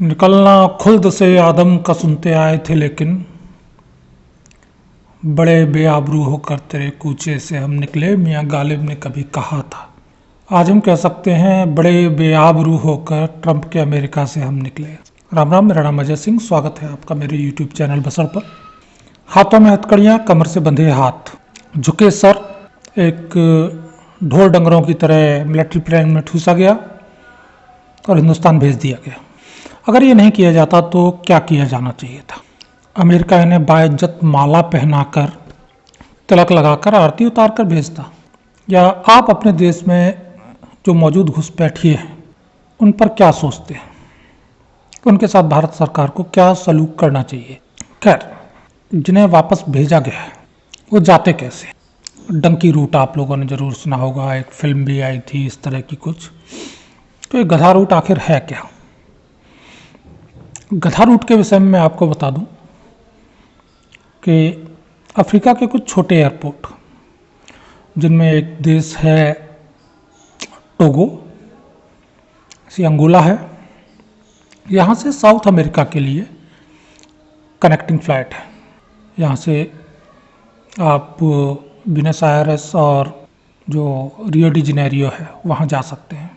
निकलना खुल्द से आदम का सुनते आए थे, लेकिन बड़े बेआबरू होकर तेरे कूचे से हम निकले, मियाँ गालिब ने कभी कहा था। आज हम कह सकते हैं बड़े बेआबरू होकर ट्रंप के अमेरिका से हम निकले। राम राम, मेरा नाम अजय सिंह। स्वागत है आपका मेरे यूट्यूब चैनल बसर पर। हाथों में हथकड़ियाँ, कमर से बंधे हाथ, झुके सर, एक ढोल डंगरों की तरह मिलिट्री प्लेन में ठूसा गया और हिंदुस्तान भेज दिया गया। अगर ये नहीं किया जाता तो क्या किया जाना चाहिए था? अमेरिका इन्हें बाइज्जत माला पहनाकर, तिलक लगाकर, आरती उतार कर भेजता, या आप अपने देश में जो मौजूद घुसपैठिए हैं उन पर क्या सोचते हैं? उनके साथ भारत सरकार को क्या सलूक करना चाहिए? खैर, जिन्हें वापस भेजा गया है वो जाते कैसे? डंकी रूट आप लोगों ने जरूर सुना होगा, एक फिल्म भी आई थी इस तरह की कुछ। तो ये गधा रूट आखिर है क्या? गधा रूट के विषय में मैं आपको बता दूं कि अफ्रीका के कुछ छोटे एयरपोर्ट, जिनमें एक देश है टोगो, अंगोला है, यहाँ से साउथ अमेरिका के लिए कनेक्टिंग फ़्लाइट है। यहाँ से आप ब्यूनस आयर्स और जो रियो डी जेनेरियो है वहाँ जा सकते हैं।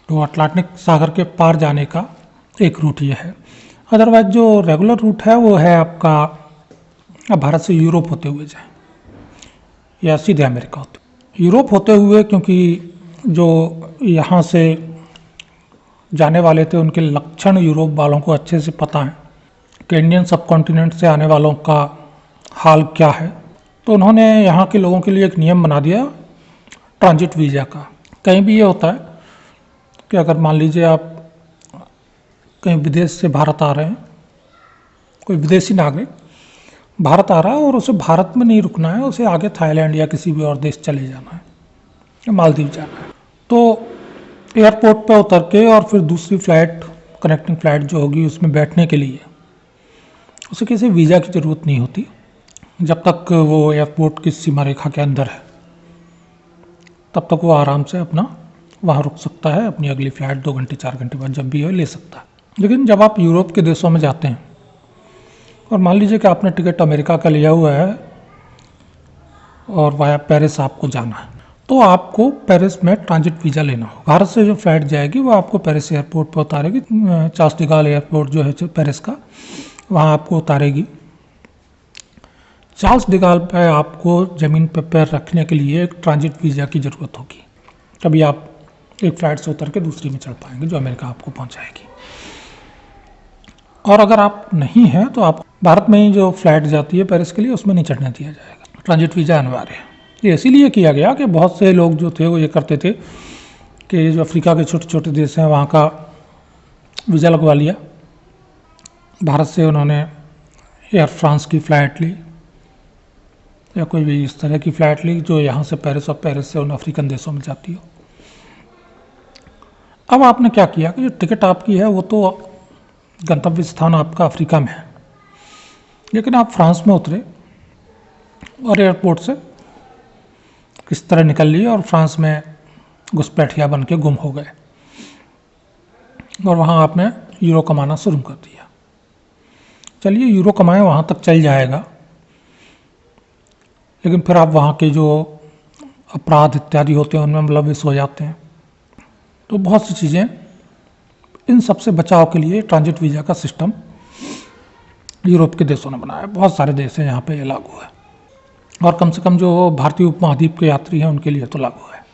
तो अटलांटिक सागर के पार जाने का एक रूट ये है। अदरवाइज जो रेगुलर रूट है वो है आपका भारत से यूरोप होते हुए जाए या सीधे अमेरिका होते। यूरोप होते हुए, क्योंकि जो यहाँ से जाने वाले थे उनके लक्षण यूरोप वालों को अच्छे से पता है कि इंडियन सब कॉन्टिनेंट से आने वालों का हाल क्या है, तो उन्होंने यहाँ के लोगों के लिए एक नियम बना दिया ट्रांजिट वीज़ा का। कहीं भी ये होता है कि अगर मान लीजिए आप कहीं विदेश से भारत आ रहे हैं, कोई विदेशी नागरिक भारत आ रहा है और उसे भारत में नहीं रुकना है, उसे आगे थाईलैंड या किसी भी और देश चले जाना है या मालदीव जाना है, तो एयरपोर्ट पर उतर के और फिर दूसरी फ़्लाइट, कनेक्टिंग फ़्लाइट जो होगी उसमें बैठने के लिए उसे किसी वीज़ा की ज़रूरत नहीं होती। जब तक वो एयरपोर्ट की सीमा रेखा के अंदर है तब तक वो आराम से अपना वहाँ रुक सकता है, अपनी अगली फ़्लाइट 2 घंटे 4 घंटे बाद जब भी हो ले सकता है। लेकिन जब आप यूरोप के देशों में जाते हैं और मान लीजिए कि आपने टिकट अमेरिका का लिया हुआ है और वाया पेरिस आपको जाना है, तो आपको पेरिस में ट्रांजिट वीज़ा लेना होगा। भारत से जो फ़्लाइट जाएगी वो आपको पेरिस एयरपोर्ट पर उतारेगी। चार्ल्स डी गॉल एयरपोर्ट जो है पेरिस का, वहाँ आपको उतारेगी। चार्ल्स डी गॉल पे आपको ज़मीन पर पैर रखने के लिए एक ट्रांजिट वीज़ा की ज़रूरत होगी, तभी आप एक फ़्लाइट से उतर के दूसरी में चढ़ पाएंगे जो अमेरिका आपको पहुँचाएगी। और अगर आप नहीं हैं तो आप भारत में ही जो फ़्लाइट जाती है पेरिस के लिए उसमें नहीं चढ़ने दिया जाएगा। ट्रांजिट वीज़ा अनिवार्य है। ये इसीलिए किया गया कि बहुत से लोग जो थे वो ये करते थे कि जो अफ्रीका के छोटे छोटे देश हैं वहाँ का वीज़ा लगवा लिया। भारत से उन्होंने एयर फ्रांस की फ़्लाइट ली या कोई भी इस तरह की फ़्लाइट ली जो यहाँ से पेरिस और पेरिस से उन अफ्रीकन देशों में जाती हो। अब आपने क्या किया कि जो टिकट आपकी है वो तो गंतव्य स्थान आपका अफ्रीका में है, लेकिन आप फ्रांस में उतरे और एयरपोर्ट से किस तरह निकल लिए और फ्रांस में घुसपैठिया बन के गुम हो गए और वहाँ आपने यूरो कमाना शुरू कर दिया। चलिए, यूरो कमाए वहाँ तक चल जाएगा, लेकिन फिर आप वहाँ के जो अपराध इत्यादि होते हैं उनमें मुलविस हो जाते हैं। तो बहुत सी चीज़ें, इन सब से बचाव के लिए ट्रांजिट वीज़ा का सिस्टम यूरोप के देशों ने बनाया। बहुत सारे देश हैं यहाँ पे ये लागू है, और कम से कम जो भारतीय उपमहाद्वीप के यात्री हैं उनके लिए तो लागू है।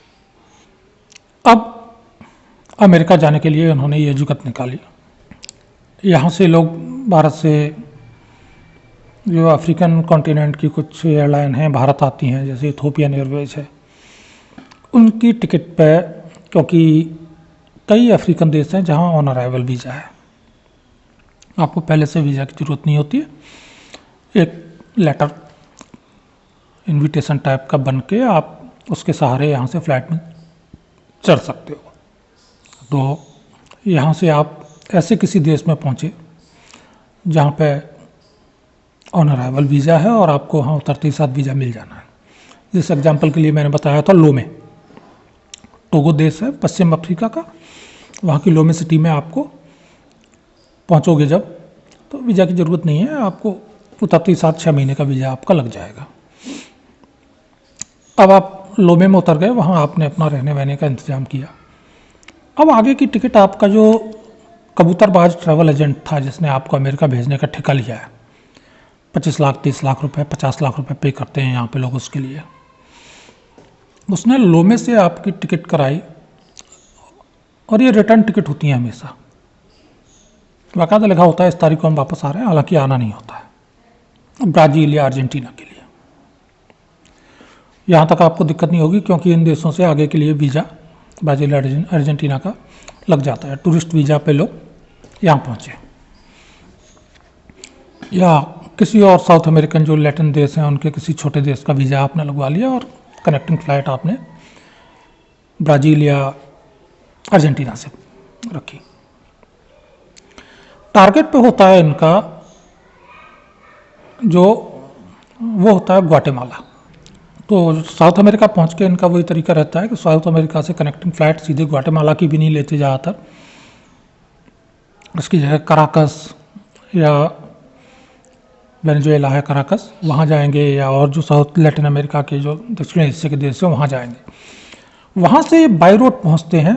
अब अमेरिका जाने के लिए उन्होंने ये जुगत निकाली। यहाँ से लोग भारत से, जो अफ्रीकन कॉन्टिनेंट की कुछ एयरलाइन हैं भारत आती हैं, जैसे इथोपियन एयरवेज है, उनकी टिकट पे, क्योंकि कई अफ्रीकन देश हैं जहाँ ऑन अराइवल वीज़ा है, आपको पहले से वीज़ा की ज़रूरत नहीं होती है। एक लेटर इनविटेशन टाइप का बन के आप उसके सहारे यहाँ से फ़्लाइट में चढ़ सकते हो। तो यहाँ से आप ऐसे किसी देश में पहुँचे जहाँ पे ऑन अराइवल वीज़ा है और आपको वहाँ उतरते ही साथ वीज़ा मिल जाना है। जिस एग्जाम्पल के लिए मैंने बताया था लोमे, टोगो देश है पश्चिम अफ्रीका का, वहाँ की लोमे सिटी में आपको पहुंचोगे जब, तो वीज़ा की ज़रूरत नहीं है आपको, उतरते ही 7-6 महीने का वीज़ा आपका लग जाएगा। अब आप लोमे में उतर गए, वहाँ आपने अपना रहने वहने का इंतज़ाम किया। अब आगे की टिकट आपका जो कबूतरबाज ट्रैवल एजेंट था जिसने आपको अमेरिका भेजने का ठेका लिया है, 25 लाख 30 लाख रुपए 50 लाख रुपए पे करते हैं यहाँ पे लोग उसके लिए, उसने लोमे से आपकी टिकट कराई। और ये रिटर्न टिकट होती है हमेशा, बाकायदा लिखा होता है इस तारीख को हम वापस आ रहे हैं, हालांकि आना नहीं होता है ब्राज़ील या अर्जेंटीना के लिए। यहाँ तक आपको दिक्कत नहीं होगी क्योंकि इन देशों से आगे के लिए वीज़ा ब्राज़ील अर्जेंटीना का लग जाता है। टूरिस्ट वीज़ा पे लोग यहाँ पहुँचे, या किसी और साउथ अमेरिकन जो लैटिन देश हैं उनके किसी छोटे देश का वीज़ा आपने लगवा लिया और कनेक्टिंग फ़्लाइट आपने ब्राज़ील या अर्जेंटीना से रखी। टारगेट पे होता है इनका जो वो होता है ग्वाटेमाला। तो साउथ अमेरिका पहुंच के इनका वही तरीका रहता है कि साउथ अमेरिका से कनेक्टिंग फ़्लाइट सीधे ग्वाटेमाला की भी नहीं लेते ज़्यादातर, उसकी जगह कराकस या वेनेजुएला है कराकस, वहाँ जाएंगे, या और जो साउथ लैटिन अमेरिका के जो दक्षिणी हिस्से के देश हैं वहाँ जाएंगे। वहाँ से बाई रोड पहुँचते हैं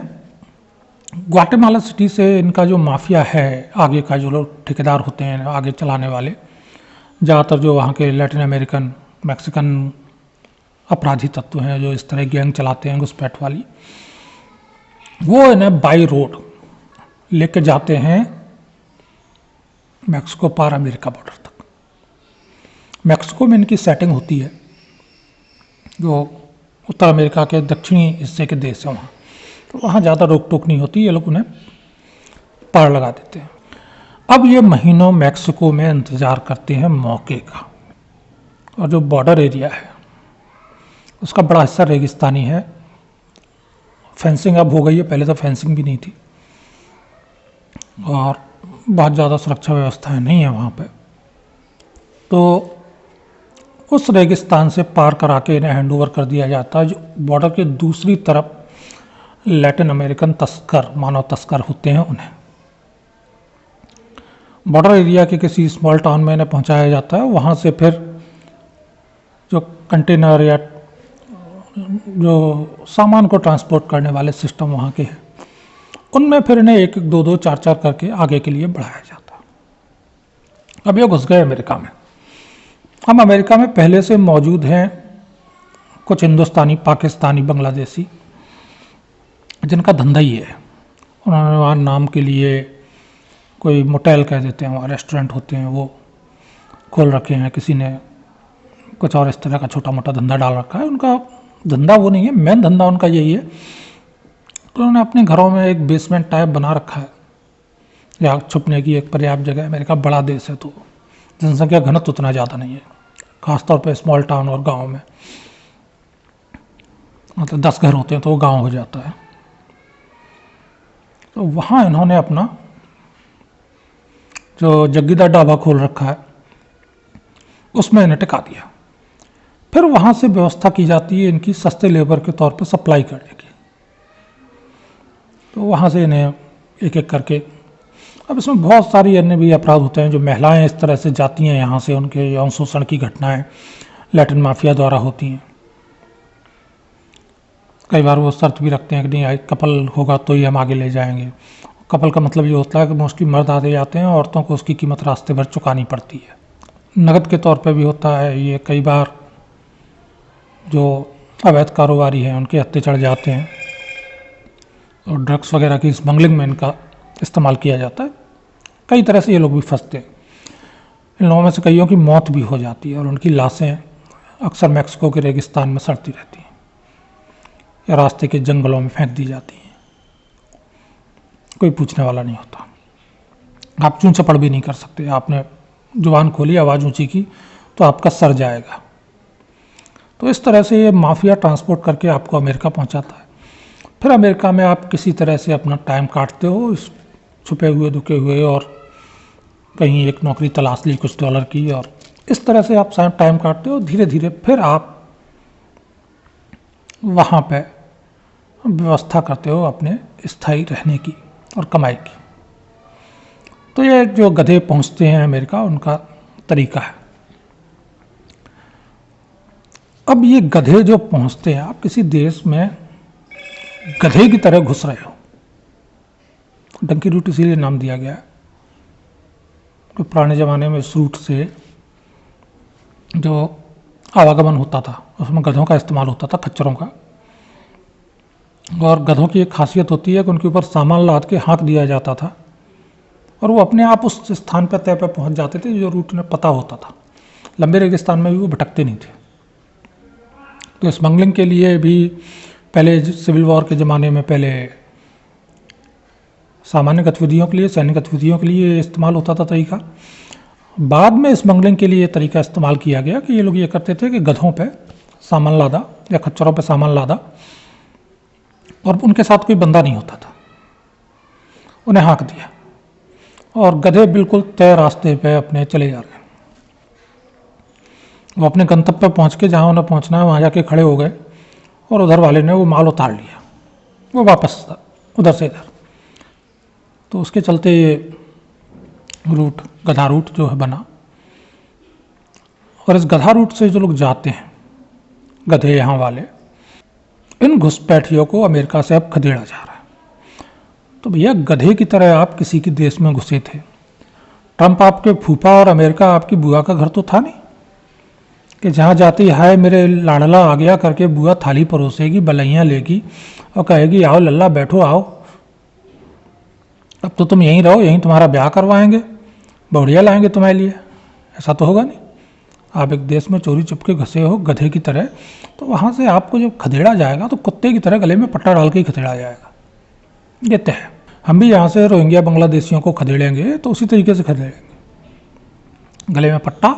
ग्वाटेमाला सिटी से। इनका जो माफिया है आगे का, जो लोग ठेकेदार होते हैं आगे चलाने वाले, ज़्यादातर जो वहाँ के लैटिन अमेरिकन मैक्सिकन अपराधी तत्व हैं जो इस तरह गैंग चलाते हैं घुसपैठ वाली, वो इन्हें बाई रोड लेके जाते हैं मैक्सिको पार अमेरिका बॉर्डर तक। मैक्सिको में इनकी सेटिंग होती है, जो उत्तर अमेरिका के दक्षिणी हिस्से के देश हैं वहाँ, तो वहाँ ज़्यादा रोक टोक नहीं होती, ये लोग उन्हें पार लगा देते हैं। अब ये महीनों मैक्सिको में इंतज़ार करते हैं मौके का, और जो बॉर्डर एरिया है उसका बड़ा हिस्सा रेगिस्तानी है। फेंसिंग अब हो गई है, पहले तो फेंसिंग भी नहीं थी, और बहुत ज़्यादा सुरक्षा व्यवस्थाएं नहीं है वहाँ पे। तो उस रेगिस्तान से पार करा के इन्हें हैंड ओवर कर दिया जाता है। जो बॉर्डर के दूसरी तरफ लैटिन अमेरिकन तस्कर, मानव तस्कर होते हैं, उन्हें बॉर्डर एरिया के किसी स्मॉल टाउन में इन्हें पहुँचाया जाता है। वहाँ से फिर जो कंटेनर या जो सामान को ट्रांसपोर्ट करने वाले सिस्टम वहाँ के हैं, उनमें फिर इन्हें 1-1, 2-2, 4-4 करके आगे के लिए बढ़ाया जाता है। अब ये घुस गए अमेरिका में। हम अमेरिका में पहले से मौजूद हैं कुछ हिंदुस्तानी, पाकिस्तानी, बांग्लादेशी, जिनका धंधा ही है। उन्होंने वहाँ नाम के लिए कोई मोटेल कह देते हैं, वहाँ रेस्टोरेंट होते हैं, वो खोल रखे हैं। किसी ने कुछ और इस तरह का छोटा मोटा धंधा डाल रखा है। उनका धंधा वो नहीं है, मेन धंधा उनका यही है। तो उन्होंने अपने घरों में एक बेसमेंट टाइप बना रखा है, या छुपने की एक पर्याप्त जगह है। अमेरिका बड़ा देश है तो जनसंख्या घनत्व उतना ज़्यादा नहीं है, खासतौर पे स्मॉल टाउन और गांव में। मतलब 10 घर होते हैं तो वो गांव हो जाता है। तो वहाँ इन्होंने अपना जो जग्गीदार ढाबा खोल रखा है उसमें इन्हें टिका दिया। फिर वहाँ से व्यवस्था की जाती है इनकी सस्ते लेबर के तौर पर सप्लाई करने की। तो वहाँ से इन्हें एक एक करके, अब इसमें बहुत सारी अन्य भी अपराध होते हैं। जो महिलाएं इस तरह से जाती हैं यहाँ से, उनके यौन शोषण की घटनाएं लैटिन माफिया द्वारा होती हैं। कई बार वो शर्त भी रखते हैं कि नहीं, कपल होगा तो ही हम आगे ले जाएंगे। कपल का मतलब ये होता है कि मोस्टली मर्द आते जाते हैं, औरतों को उसकी कीमत रास्ते भर चुकानी पड़ती है। नकद के तौर पे भी होता है ये। कई बार जो अवैध कारोबारी हैं उनके हत्थे चढ़ जाते हैं, और ड्रग्स वगैरह की स्मगलिंग में इनका इस्तेमाल किया जाता है। कई तरह से ये लोग भी फंसते हैं। इन लोगों में से कईयों की मौत भी हो जाती है, और उनकी लाशें अक्सर मैक्सिको के रेगिस्तान में सड़ती रहती हैं या रास्ते के जंगलों में फेंक दी जाती हैं। कोई पूछने वाला नहीं होता। आप चूं चपड़ भी नहीं कर सकते। आपने जुबान खोली, आवाज़ ऊंची की तो आपका सर जाएगा। तो इस तरह से ये माफिया ट्रांसपोर्ट करके आपको अमेरिका पहुंचाता है। फिर अमेरिका में आप किसी तरह से अपना टाइम काटते हो, इस छुपे हुए दुखे हुए, और कहीं एक नौकरी तलाश ली कुछ डॉलर की, और इस तरह से आप टाइम काटते हो। धीरे धीरे फिर आप वहाँ पे व्यवस्था करते हो अपने स्थायी रहने की और कमाई की। तो ये जो गधे पहुंचते हैं अमेरिका, उनका तरीका है। अब ये गधे जो पहुंचते हैं, आप किसी देश में गधे की तरह घुस रहे हो, डंकी रूट इसीलिए नाम दिया गया है कि पुराने ज़माने में इस रूट से जो आवागमन होता था उसमें गधों का इस्तेमाल होता था, खच्चरों का। और गधों की एक खासियत होती है कि उनके ऊपर सामान लाद के हाँक दिया जाता था और वो अपने आप उस स्थान पर तय पर पहुँच जाते थे जो रूट उन्हें पता होता था। लंबे रेगिस्तान में भी वो भटकते नहीं थे। तो स्मगलिंग के लिए भी पहले सिविल वॉर के ज़माने में पहले सामान्य गतिविधियों के लिए, सैन्य गतिविधियों के लिए इस्तेमाल होता था तरीका। बाद में स्मगलिंग के लिए तरीका इस्तेमाल किया गया कि ये लोग ये करते थे कि गधों पे सामान लादा या खच्चरों पे सामान लादा और उनके साथ कोई बंदा नहीं होता था, उन्हें हाँक दिया और गधे बिल्कुल तय रास्ते पे अपने चले जा रहे हैं। वो अपने गंतव्य पर पहुँच के जहाँ उन्हें पहुँचना है वहाँ जाके खड़े हो गए और उधर वाले ने वो माल उतार लिया, वो वापस उधर से इधर। तो उसके चलते ये रूट, गधा रूट जो है बना। और इस गधा रूट से जो लोग जाते हैं, गधे यहाँ वाले, इन घुसपैठियों को अमेरिका से अब खदेड़ा जा रहा है। तो भैया गधे की तरह आप किसी के देश में घुसे थे। ट्रंप आपके फूफा और अमेरिका आपकी बुआ का घर तो था नहीं कि जहाँ जाती हाय मेरे लाडला आ गया करके बुआ थाली परोसेगी, बलैया लेगी और कहेगी आओ लल्ला बैठो आओ, अब तो तुम यहीं रहो, यहीं तुम्हारा ब्याह करवाएंगे, बढ़िया लाएंगे तुम्हारे लिए। ऐसा तो होगा नहीं। आप एक देश में चोरी चुपके घुसे हो गधे की तरह, तो वहाँ से आपको जब खदेड़ा जाएगा तो कुत्ते की तरह गले में पट्टा डाल के ही खदेड़ा जाएगा। ये तय है। हम भी यहाँ से रोहिंग्या बांग्लादेशियों को खदेड़ेंगे तो उसी तरीके से खदेड़ेंगे, गले में पट्टा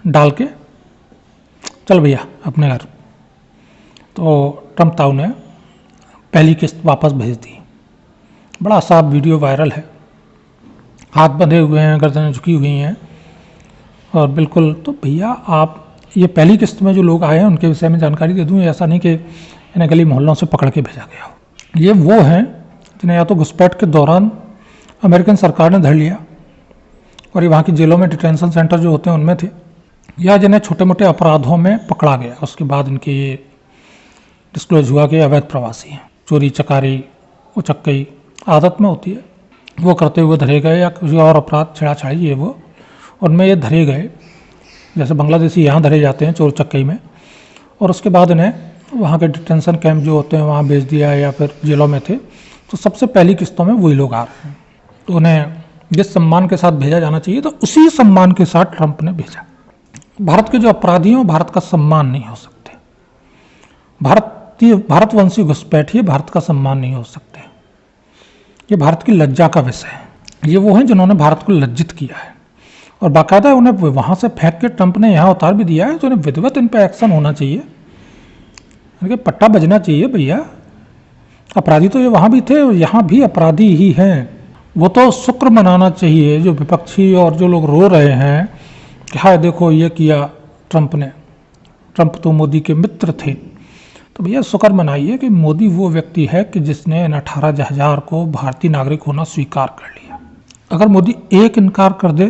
डाल के चल भैया अपने घर। तो ट्रंप ताऊ ने पहली किस्त वापस भेज दी। बड़ा साफ वीडियो वायरल है, हाथ बंधे हुए हैं, गर्दनें झुकी हुई हैं और बिल्कुल। तो भैया आप ये पहली किस्त में जो लोग आए हैं उनके विषय में जानकारी दे दूँ। ऐसा नहीं कि इन्हें गली मोहल्लों से पकड़ के भेजा गया हो। ये वो हैं जिन्हें या तो घुसपैठ के दौरान अमेरिकन सरकार ने धर लिया और ये वहाँ की जेलों में डिटेंशन सेंटर जो होते हैं उनमें थे, या जिन्हें छोटे मोटे अपराधों में पकड़ा गया, उसके बाद इनके ये डिस्क्लोज हुआ कि अवैध प्रवासी हैं। चोरी चकारी उचक्कई आदत में होती है, वो करते हुए धरे गए, या किसी और अपराध छेड़ाछाड़ी ये वो उनमें ये धरे गए। जैसे बांग्लादेशी यहाँ धरे जाते हैं चोर चक्कई में, और उसके बाद इन्हें वहाँ के डिटेंशन कैंप जो होते हैं वहाँ भेज दिया या फिर जेलों में थे। तो सबसे पहली किस्तों में वही लोग आ रहे हैं। तो उन्हें जिस सम्मान के साथ भेजा जाना चाहिए तो उसी सम्मान के साथ ट्रंप ने भेजा। भारत के जो अपराधी हैं भारत का सम्मान नहीं हो सकते। भारतवंशी घुसपैठिए भारत का सम्मान नहीं हो सकते। ये भारत की लज्जा का विषय है। ये वो हैं जिन्होंने भारत को लज्जित किया है और बाकायदा उन्हें वहाँ से फेंक के ट्रंप ने यहाँ उतार भी दिया है। तो उन्हें विधिवत इन पर एक्शन होना चाहिए, इनके पट्टा बजना चाहिए। भैया अपराधी तो ये वहाँ भी थे और यहाँ भी अपराधी ही हैं। वो तो शुक्र मनाना चाहिए जो विपक्षी और जो लोग रो रहे हैं कि हाय देखो ये किया ट्रंप ने, ट्रंप तो मोदी के मित्र थे। तो भैया शुक्र मनाइए कि मोदी वो व्यक्ति है कि जिसने इन 18,000 को भारतीय नागरिक होना स्वीकार कर लिया। अगर मोदी एक इनकार कर दे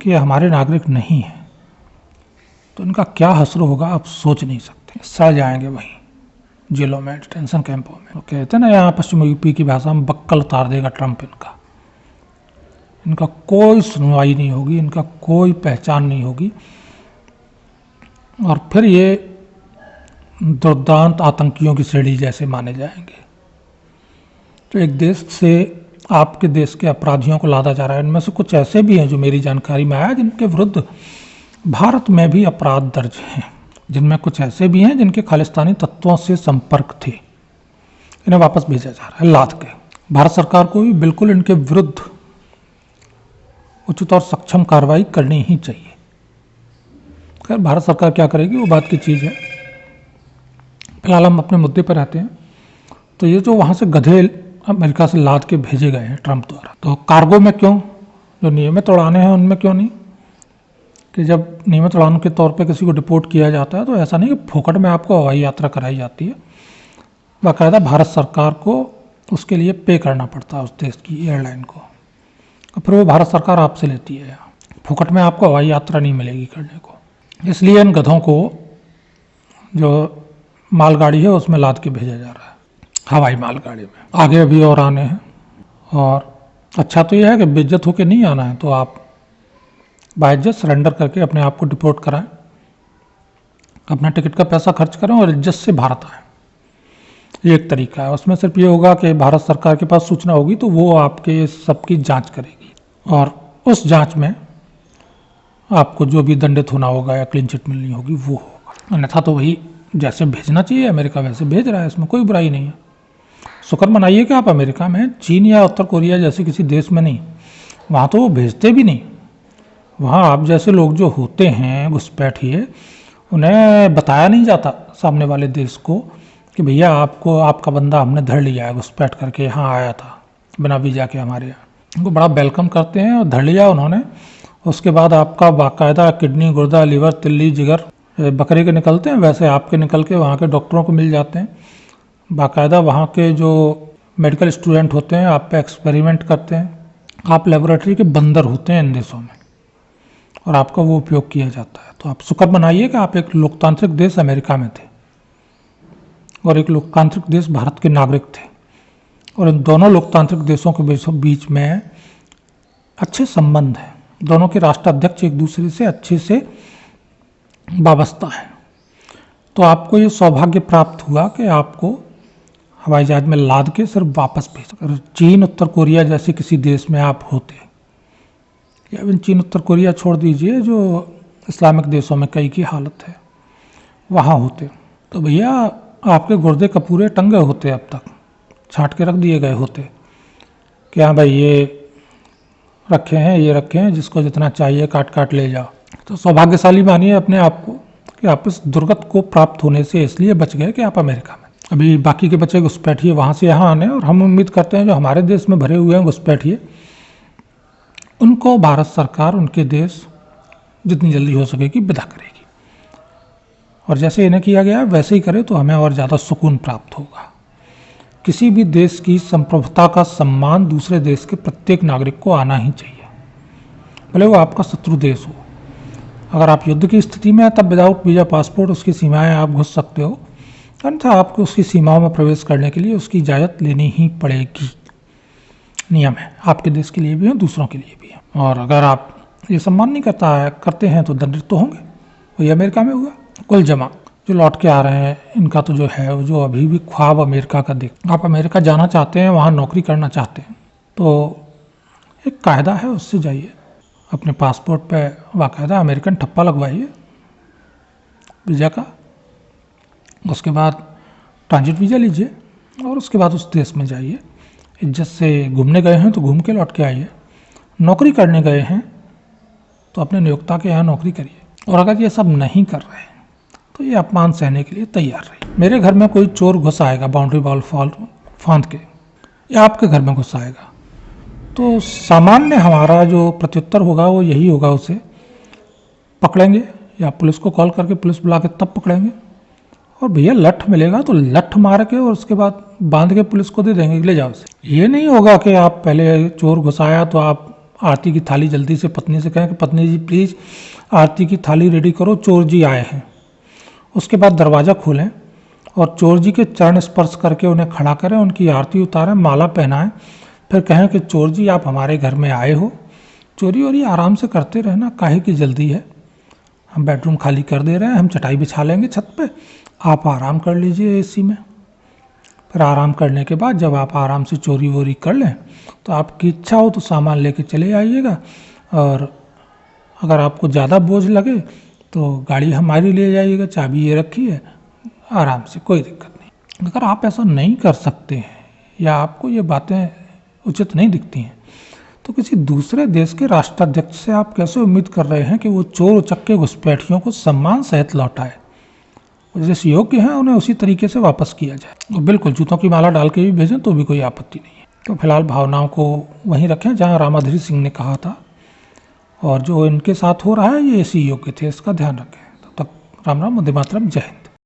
कि हमारे नागरिक नहीं है तो इनका क्या हश्र होगा आप सोच नहीं सकते। सड़ जाएंगे वहीं जेलों में, डिटेंशन कैंपों में। तो कहते हैं ना यहाँ पश्चिम यूपी की भाषा में बक्कल उतार देगा ट्रंप इनका। इनका कोई सुनवाई नहीं होगी, इनका कोई पहचान नहीं होगी और फिर ये दुर्दांत आतंकियों की श्रेणी जैसे माने जाएंगे। तो एक देश से आपके देश के अपराधियों को लादा जा रहा है। इनमें से कुछ ऐसे भी हैं जो मेरी जानकारी में आया जिनके विरुद्ध भारत में भी अपराध दर्ज हैं, जिनमें कुछ ऐसे भी हैं जिनके खालिस्तानी तत्वों से संपर्क थे। इन्हें वापस भेजा जा रहा है लाद के। भारत सरकार को भी बिल्कुल इनके विरुद्ध उचित और सक्षम कार्रवाई करनी ही चाहिए। खैर भारत सरकार क्या करेगी वो बात की चीज़ है। फिलहाल हम अपने मुद्दे पर रहते हैं। तो ये जो वहाँ से गधे अमेरिका से लाद के भेजे गए हैं ट्रंप द्वारा, तो कार्गो में क्यों, जो नियमित उड़ानें हैं उनमें क्यों नहीं? कि जब नियमित उड़ान के तौर पे किसी को डिपोर्ट किया जाता है तो ऐसा नहीं कि फोकट में आपको हवाई यात्रा कराई जाती है। बाकायदा भारत सरकार को उसके लिए पे करना पड़ता है उस देश की एयरलाइन को। फिर वो भारत सरकार आपसे लेती है। यहाँ फुकट में आपको हवाई यात्रा नहीं मिलेगी करने को, इसलिए इन गधों को जो मालगाड़ी है उसमें लाद के भेजा जा रहा है, हवाई मालगाड़ी में। आगे अभी और आने हैं। और अच्छा तो यह है कि बेइज्जत होकर नहीं आना है, तो आप बाइज्जत सरेंडर करके अपने आप को डिपोर्ट कराएं, अपना टिकट का पैसा खर्च करें और इज्जत से भारत आएँ। ये एक तरीका है। उसमें सिर्फ ये होगा कि भारत सरकार के पास सूचना होगी तो वो आपके सबकी जांच करेगी और उस जांच में आपको जो भी दंडित होना होगा या क्लीन चिट मिलनी होगी वो होगा। अन्यथा तो वही जैसे भेजना चाहिए अमेरिका वैसे भेज रहा है, इसमें कोई बुराई नहीं है। शुक्र मनाइए कि आप अमेरिका में हैं, चीन या उत्तर कोरिया जैसे किसी देश में नहीं। वहाँ तो वो भेजते भी नहीं। वहाँ आप जैसे लोग जो होते हैं घुसपैठिए, उन्हें बताया नहीं जाता सामने वाले देश को कि भैया आपको आपका बंदा हमने धर लिया है, घुसपैठ करके यहाँ आया था बिना वीज़ा के हमारे यहाँ। उनको बड़ा वेलकम करते हैं और धर लिया उन्होंने। उसके बाद आपका बाकायदा किडनी, गुर्दा, लीवर, तिल्ली, जिगर बकरे के निकलते हैं, वैसे आपके निकल के वहाँ के डॉक्टरों को मिल जाते हैं। बाकायदा वहाँ के जो मेडिकल स्टूडेंट होते हैं आप पे एक्सपेरिमेंट करते हैं। आप लेबोरेटरी के बंदर होते हैं इन देशों में और आपका वो उपयोग किया जाता है। तो आप शुक्र मनाइए कि आप एक लोकतांत्रिक देश अमेरिका में थे और एक लोकतांत्रिक देश भारत के नागरिक थे, और इन दोनों लोकतांत्रिक देशों के बीच में अच्छे संबंध हैं। दोनों के राष्ट्राध्यक्ष एक दूसरे से अच्छे से वाबस्ता है। तो आपको ये सौभाग्य प्राप्त हुआ कि आपको हवाई जहाज में लाद के सिर्फ वापस भेज। अगर चीन, उत्तर कोरिया जैसे किसी देश में आप होते, या फिर चीन, उत्तर कोरिया छोड़ दीजिए, जो इस्लामिक देशों में कई की हालत है, वहाँ होते तो भैया आपके गुर्दे कपूरे टंगे होते, अब तक छांट के रख दिए गए होते कि हाँ भाई ये रखे हैं, ये रखे हैं, जिसको जितना चाहिए काट काट ले जाओ। तो सौभाग्यशाली मानिए अपने आप को कि आप इस दुर्गत को प्राप्त होने से इसलिए बच गए कि आप अमेरिका में। अभी बाकी के बच्चे घुसपैठिए वहाँ से यहाँ आने, और हम उम्मीद करते हैं जो हमारे देश में भरे हुए हैं घुसपैठिए, उनको भारत सरकार उनके देश जितनी जल्दी हो सकेगी विदा करेगी। और जैसे इन्हें किया गया वैसे ही करे तो हमें और ज़्यादा सुकून प्राप्त होगा। किसी भी देश की संप्रभुता का सम्मान दूसरे देश के प्रत्येक नागरिक को आना ही चाहिए, भले वो आपका शत्रु देश हो। अगर आप युद्ध की स्थिति में हैं तब विदाउट वीज़ा पासपोर्ट उसकी सीमाएं आप घुस सकते हो, अन्यथा आपको उसकी सीमाओं में प्रवेश करने के लिए उसकी इजाज़त लेनी ही पड़ेगी। नियम है, आपके देश के लिए भी है, दूसरों के लिए भी है। और अगर आप ये सम्मान नहीं करते हैं तो दंडित तो होंगे। वही अमेरिका में हुआ। कुल जमा जो लौट के आ रहे हैं, इनका तो जो है जो अभी भी ख्वाब अमेरिका का देख, आप अमेरिका जाना चाहते हैं, वहाँ नौकरी करना चाहते हैं, तो एक कायदा है, उससे जाइए, अपने पासपोर्ट पे बाकायदा अमेरिकन ठप्पा लगवाइए वीज़ा का। उसके बाद ट्रांजिट वीज़ा लीजिए और उसके बाद उस देश में जाइए। इज्जत से घूमने गए हैं तो घूम के लौट के आइए। नौकरी करने गए हैं तो अपने नियोक्ता के यहाँ नौकरी करिए। और अगर ये सब नहीं कर रहे हैं तो ये अपमान सहने के लिए तैयार रहिए। मेरे घर में कोई चोर घुस आएगा बाउंड्री वॉल फांद के, या आपके घर में घुस आएगा, तो सामान्य हमारा जो प्रत्युत्तर होगा वो यही होगा, उसे पकड़ेंगे या पुलिस को कॉल करके पुलिस बुला के तब पकड़ेंगे। और भैया लठ मिलेगा तो लठ मार के और उसके बाद बांध के पुलिस को दे देंगे, ले जाओ उसे। ये नहीं होगा कि आप पहले चोर घुसाया तो आप आरती की थाली जल्दी से पत्नी से कहें कि पत्नी जी प्लीज़ आरती की थाली रेडी करो, चोर जी आए हैं। उसके बाद दरवाज़ा खोलें और चोर जी के चरण स्पर्श करके उन्हें खड़ा करें, उनकी आरती उतारें, माला पहनाएं, फिर कहें कि चोर जी आप हमारे घर में आए हो, चोरी और ये आराम से करते रहना, काहे की जल्दी है, हम बेडरूम खाली कर दे रहे हैं, हम चटाई बिछा लेंगे छत पे, आप आराम कर लीजिए एसी में। फिर आराम करने के बाद जब आप आराम से चोरी वोरी कर लें तो आपकी इच्छा हो तो सामान लेके चले आइएगा, और अगर आपको ज़्यादा बोझ लगे तो गाड़ी हमारी ले जाइएगा, चाबी ये रखी है, आराम से, कोई दिक्कत नहीं। अगर आप ऐसा नहीं कर सकते हैं या आपको ये बातें उचित नहीं दिखती हैं तो किसी दूसरे देश के राष्ट्राध्यक्ष से आप कैसे उम्मीद कर रहे हैं कि वो चोर उचक्के घुसपैठियों को सम्मान सहित लौटाए। जिस योग्य हैं उन्हें उसी तरीके से वापस किया जाए। और बिल्कुल जूतों की माला डाल के भी भेजें तो भी कोई आपत्ति नहीं है। तो फिलहाल भावनाओं को वहीं रखें जहाँ रामाधीर सिंह ने कहा था, और जो इनके साथ हो रहा है ये इसी योग्य थे, इसका ध्यान रखें। तब तक राम राम, वंदे मातरम, जय हिंद।